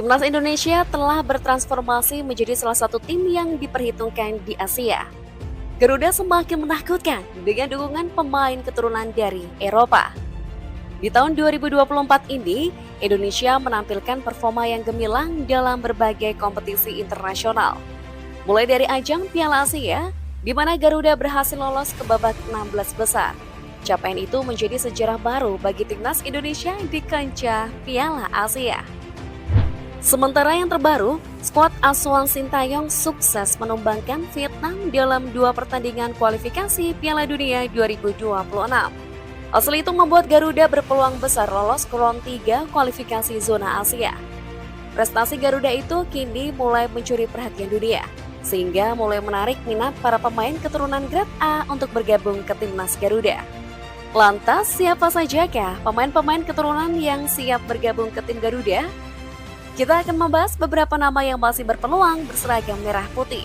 Timnas Indonesia telah bertransformasi menjadi salah satu tim yang diperhitungkan di Asia. Garuda semakin menakutkan dengan dukungan pemain keturunan dari Eropa. Di tahun 2024 ini, Indonesia menampilkan performa yang gemilang dalam berbagai kompetisi internasional. Mulai dari ajang Piala Asia, di mana Garuda berhasil lolos ke babak 16 besar. Capaian itu menjadi sejarah baru bagi timnas Indonesia di kancah Piala Asia. Sementara yang terbaru, skuad asuhan Sintayong sukses menumbangkan Vietnam dalam 2 pertandingan kualifikasi Piala Dunia 2026. Hasil itu membuat Garuda berpeluang besar lolos ke round 3 kualifikasi zona Asia. Prestasi Garuda itu kini mulai mencuri perhatian dunia, sehingga mulai menarik minat para pemain keturunan grade A untuk bergabung ke timnas Garuda. Lantas, siapa sajakah pemain-pemain keturunan yang siap bergabung ke tim Garuda? Kita akan membahas beberapa nama yang masih berpeluang berseragam merah putih.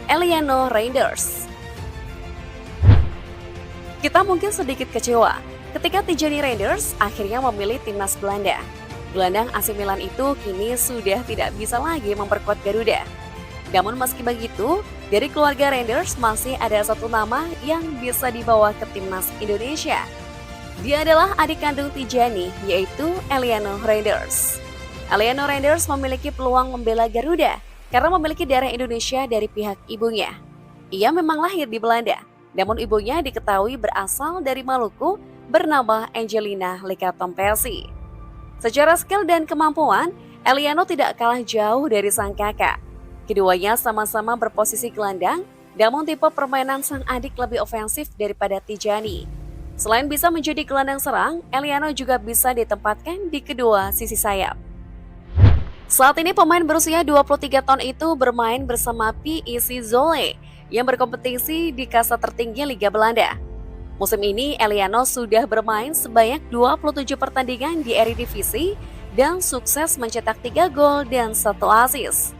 Eliano Reinders. Kita mungkin sedikit kecewa ketika Tijani Reinders akhirnya memilih timnas Belanda. Gelandang AC Milan itu kini sudah tidak bisa lagi memperkuat Garuda. Namun meski begitu, dari keluarga Reinders masih ada satu nama yang bisa dibawa ke timnas Indonesia. Dia adalah adik kandung Tijani, yaitu Eliano Reinders. Eliano Reinders memiliki peluang membela Garuda karena memiliki darah Indonesia dari pihak ibunya. Ia memang lahir di Belanda, namun ibunya diketahui berasal dari Maluku bernama Angelina Licatompesi. Secara skill dan kemampuan, Eliano tidak kalah jauh dari sang kakak. Keduanya sama-sama berposisi gelandang, namun tipe permainan sang adik lebih ofensif daripada Tijani. Selain bisa menjadi gelandang serang, Eliano juga bisa ditempatkan di kedua sisi sayap. Saat ini pemain berusia 23 tahun itu bermain bersama PEC Zwolle yang berkompetisi di kasta tertinggi Liga Belanda. Musim ini Eliano sudah bermain sebanyak 27 pertandingan di Eredivisie dan sukses mencetak 3 gol dan 1 assist.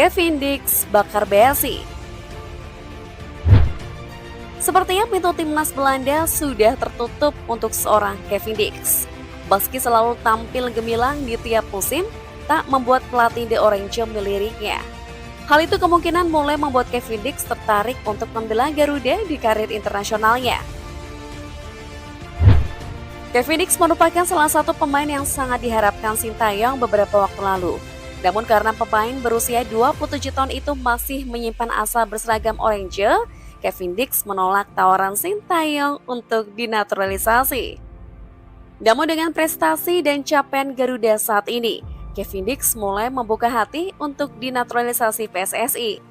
Kevin Dix bakar BSI. Sepertinya pintu timnas Belanda sudah tertutup untuk seorang Kevin Dix. Meski selalu tampil gemilang di tiap musim, tak membuat pelatih The Orange meliriknya. Hal itu kemungkinan mulai membuat Kevin Dix tertarik untuk membela Garuda di karir internasionalnya. Kevin Dix merupakan salah satu pemain yang sangat diharapkan Sintayong beberapa waktu lalu. Namun karena pemain berusia 27 tahun itu masih menyimpan asa berseragam Orange, Kevin Dix menolak tawaran Sintayong untuk dinaturalisasi. Namun dengan prestasi dan capaian Garuda saat ini, Kevin Dix mulai membuka hati untuk dinaturalisasi PSSI.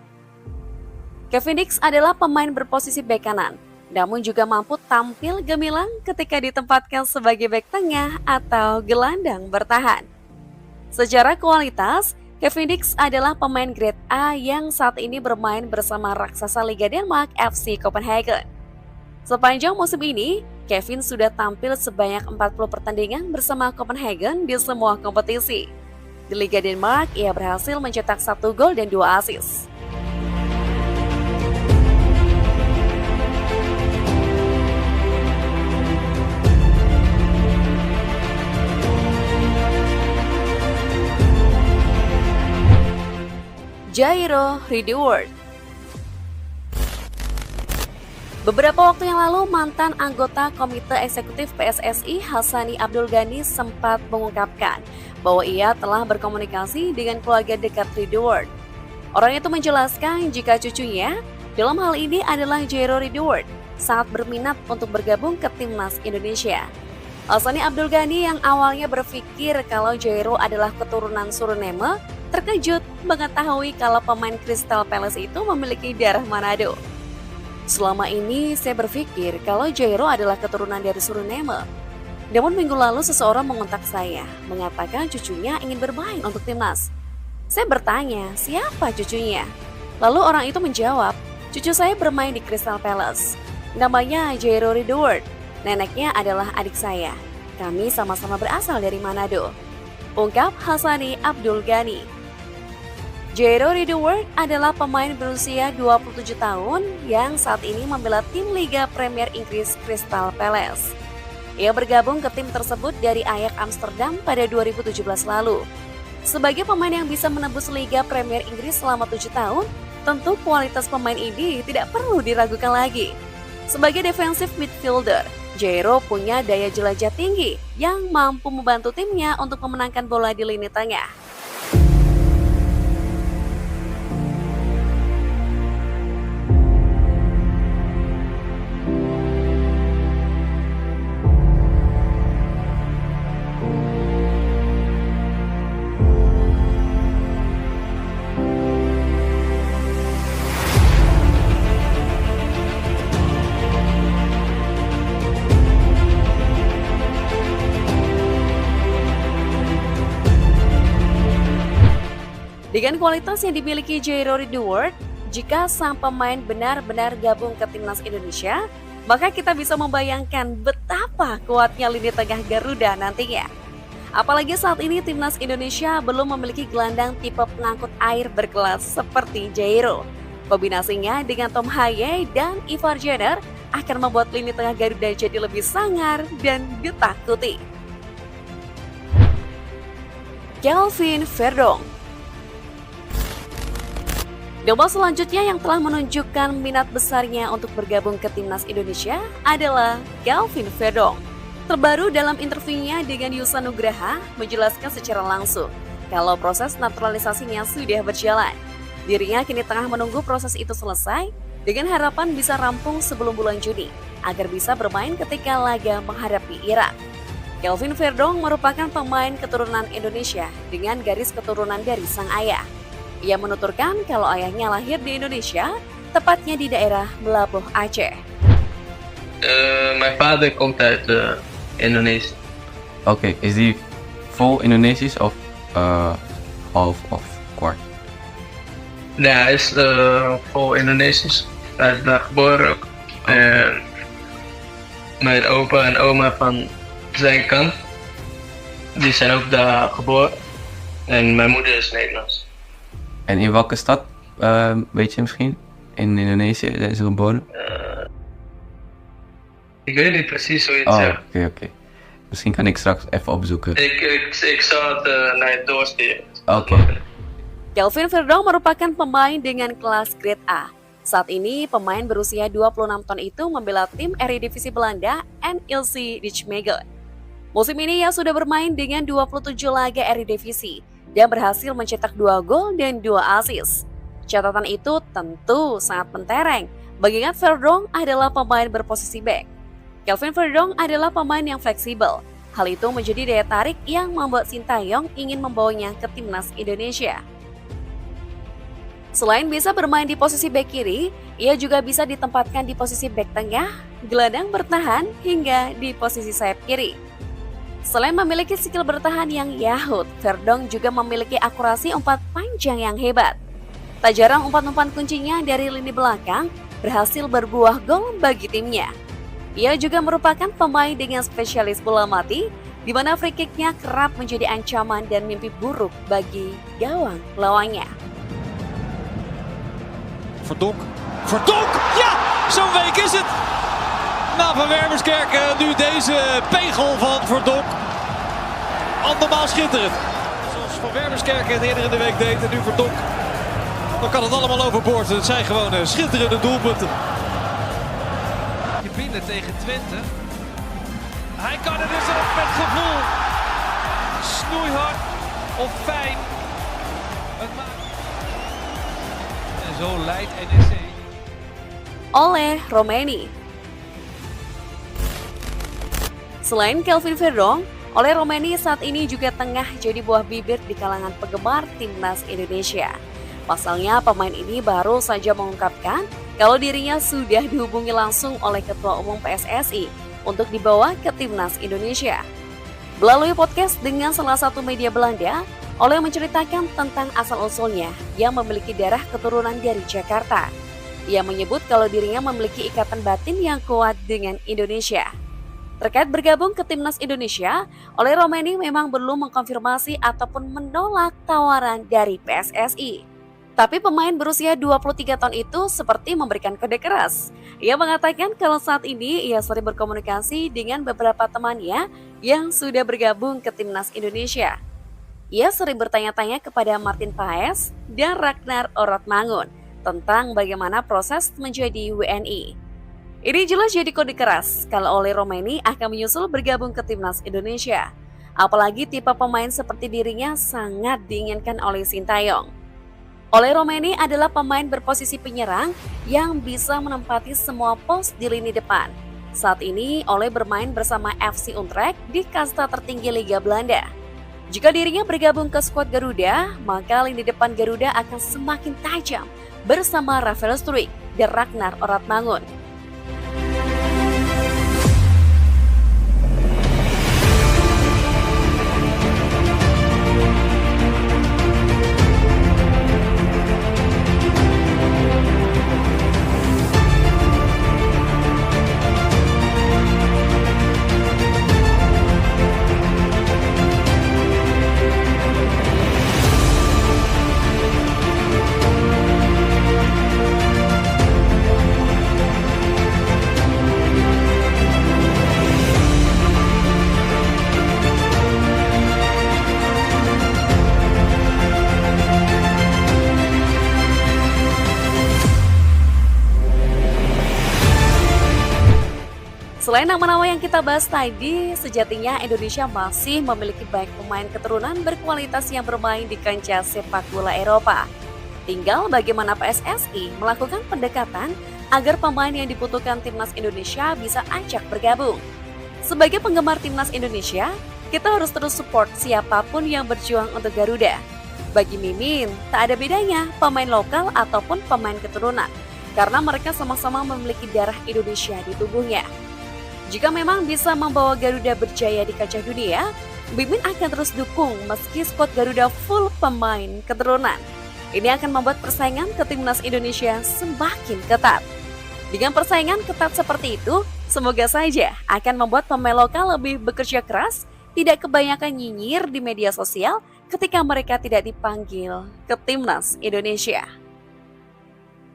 Kevin Dix adalah pemain berposisi bek kanan, namun juga mampu tampil gemilang ketika ditempatkan sebagai bek tengah atau gelandang bertahan. Secara kualitas, Kevin Dix adalah pemain grade A yang saat ini bermain bersama raksasa Liga Denmark FC Copenhagen. Sepanjang musim ini, Kevin sudah tampil sebanyak 40 pertandingan bersama Copenhagen di semua kompetisi. Di Liga Denmark, ia berhasil mencetak 1 gol dan 2 assist. Jairo Rideward. Beberapa waktu yang lalu, mantan anggota Komite Eksekutif PSSI Hassani Abdul Ghani sempat mengungkapkan bahwa ia telah berkomunikasi dengan keluarga dekat Rideward. Orang itu menjelaskan jika cucunya, dalam hal ini adalah Jairo Rideward, sangat berminat untuk bergabung ke timnas Indonesia. Hassani Abdul Ghani yang awalnya berpikir kalau Jairo adalah keturunan Suriname, terkejut mengetahui kalau pemain Crystal Palace itu memiliki darah Manado. Selama ini saya berpikir kalau Jairo adalah keturunan dari Suriname. Namun minggu lalu seseorang mengontak saya, mengatakan cucunya ingin bermain untuk timnas. Saya bertanya, siapa cucunya? Lalu orang itu menjawab, cucu saya bermain di Crystal Palace. Namanya Jairo Rideward. Neneknya adalah adik saya. Kami sama-sama berasal dari Manado. Ungkap Hassani Abdul Ghani. Jairo Rideward adalah pemain berusia 27 tahun yang saat ini membela tim Liga Premier Inggris Crystal Palace. Ia bergabung ke tim tersebut dari Ajax Amsterdam pada 2017 lalu. Sebagai pemain yang bisa menembus Liga Premier Inggris selama 7 tahun, tentu kualitas pemain ini tidak perlu diragukan lagi. Sebagai defensive midfielder, Jairo punya daya jelajah tinggi yang mampu membantu timnya untuk memenangkan bola di lini tengah. Dengan kualitas yang dimiliki Jairo Rideward, jika sang pemain benar-benar gabung ke timnas Indonesia, maka kita bisa membayangkan betapa kuatnya lini tengah Garuda nantinya. Apalagi saat ini timnas Indonesia belum memiliki gelandang tipe pengangkut air berkelas seperti Jairo. Kombinasinya dengan Tom Haye dan Ivar Jenner akan membuat lini tengah Garuda jadi lebih sangar dan ditakuti. Kelvin Verdong. Nama selanjutnya yang telah menunjukkan minat besarnya untuk bergabung ke timnas Indonesia adalah Kelvin Verdong. Terbaru dalam interviunya dengan Yusa Nugraha menjelaskan secara langsung kalau proses naturalisasinya sudah berjalan. Dirinya kini tengah menunggu proses itu selesai dengan harapan bisa rampung sebelum bulan Juni agar bisa bermain ketika laga menghadapi Irak. Kelvin Verdong merupakan pemain keturunan Indonesia dengan garis keturunan dari sang ayah. Ia menuturkan kalau ayahnya lahir di Indonesia, tepatnya di daerah Melabuh, Aceh. Mijn vader komt uit Indonesië. Oké, is hij vol Indonesisch of half of kwart? Nee, hij is vol Indonesisch. Hij is daar geboren ook. En mijn opa en oma van zijn kant, die zijn ook daar geboren. En mijn moeder is Nederlands. En in welke stad, weet je misschien? In Indonesië zijn ze geboren? Ik weet niet precies hoe je het zegt. Oké. Misschien kan ik straks even opzoeken. Ik zal het naar je doorsturen. Oké. Kelvin Verdong merupakan pemain dengan kelas grade A. Saat ini, pemain berusia 26 tahun itu membela tim Eredivisie Belanda NEC Nijmegen. Musim ini ia sudah bermain dengan 27 laga Eredivisie dan berhasil mencetak 2 gol dan 2 assist. Catatan itu tentu sangat mentereng, mengingat Verdong adalah pemain berposisi back. Kelvin Verdong adalah pemain yang fleksibel. Hal itu menjadi daya tarik yang membuat Sintayong ingin membawanya ke timnas Indonesia. Selain bisa bermain di posisi bek kiri, ia juga bisa ditempatkan di posisi bek tengah, gelandang bertahan, hingga di posisi sayap kiri. Selain memiliki skill bertahan yang yahut, Verdong juga memiliki akurasi umpan panjang yang hebat. Tak jarang umpan-umpan kuncinya dari lini belakang berhasil berbuah gol bagi timnya. Ia juga merupakan pemain dengan spesialis bola mati, di mana free kick-nya kerap menjadi ancaman dan mimpi buruk bagi gawang lawannya. Verdonk, ja, zo'n week is het. Na Van Wermerskerken nu deze pegel van Verdonk. Andermaal schitterend. Zoals Van Wermerskerken eerder in de week deed en nu Verdonk. Dan kan het allemaal overboord. Het zijn gewoon schitterende doelpunten. Je binnen tegen Twente. Hij kan het dus ook met gevoel. Snoeihard of fijn. Het maakt... En zo leidt NEC. Oleh Romeni. Selain Kelvin Verdong, Oleh Romeni saat ini juga tengah jadi buah bibir di kalangan penggemar timnas Indonesia. Pasalnya pemain ini baru saja mengungkapkan kalau dirinya sudah dihubungi langsung oleh Ketua Umum PSSI untuk dibawa ke timnas Indonesia. Melalui podcast dengan salah satu media Belanda, Oleh menceritakan tentang asal-usulnya yang memiliki darah keturunan dari Jakarta. Ia menyebut kalau dirinya memiliki ikatan batin yang kuat dengan Indonesia. Terkait bergabung ke timnas Indonesia, Oleh Romeni memang belum mengkonfirmasi ataupun menolak tawaran dari PSSI. Tapi pemain berusia 23 tahun itu seperti memberikan kode keras. Ia mengatakan kalau saat ini ia sering berkomunikasi dengan beberapa temannya yang sudah bergabung ke timnas Indonesia. Ia sering bertanya-tanya kepada Martin Paes dan Ragnar Oratmangun tentang bagaimana proses menjadi WNI. Ini jelas jadi kode keras kalau Oleh Romeni akan menyusul bergabung ke timnas Indonesia. Apalagi tipe pemain seperti dirinya sangat diinginkan oleh Sintayong. Oleh Romeni adalah pemain berposisi penyerang yang bisa menempati semua pos di lini depan. Saat ini Oleh bermain bersama FC Utrecht di kasta tertinggi Liga Belanda. Jika dirinya bergabung ke skuad Garuda, maka lini depan Garuda akan semakin tajam bersama Rafael Struijk dan Ragnar Oratmangun. Selain nama-nama yang kita bahas tadi, sejatinya Indonesia masih memiliki banyak pemain keturunan berkualitas yang bermain di kancah sepak bola Eropa. Tinggal bagaimana PSSI melakukan pendekatan agar pemain yang dibutuhkan timnas Indonesia bisa ajak bergabung. Sebagai penggemar timnas Indonesia, kita harus terus support siapapun yang berjuang untuk Garuda. Bagi Mimin, tak ada bedanya pemain lokal ataupun pemain keturunan, karena mereka sama-sama memiliki darah Indonesia di tubuhnya. Jika memang bisa membawa Garuda berjaya di kancah dunia, Mimin akan terus dukung meski skuad Garuda full pemain keturunan. Ini akan membuat persaingan ke timnas Indonesia semakin ketat. Dengan persaingan ketat seperti itu, semoga saja akan membuat pemain lokal lebih bekerja keras, tidak kebanyakan nyinyir di media sosial ketika mereka tidak dipanggil ke timnas Indonesia.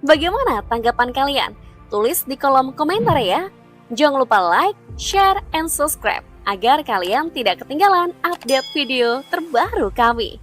Bagaimana tanggapan kalian? Tulis di kolom komentar ya. Jangan lupa like, share, and subscribe agar kalian tidak ketinggalan update video terbaru kami.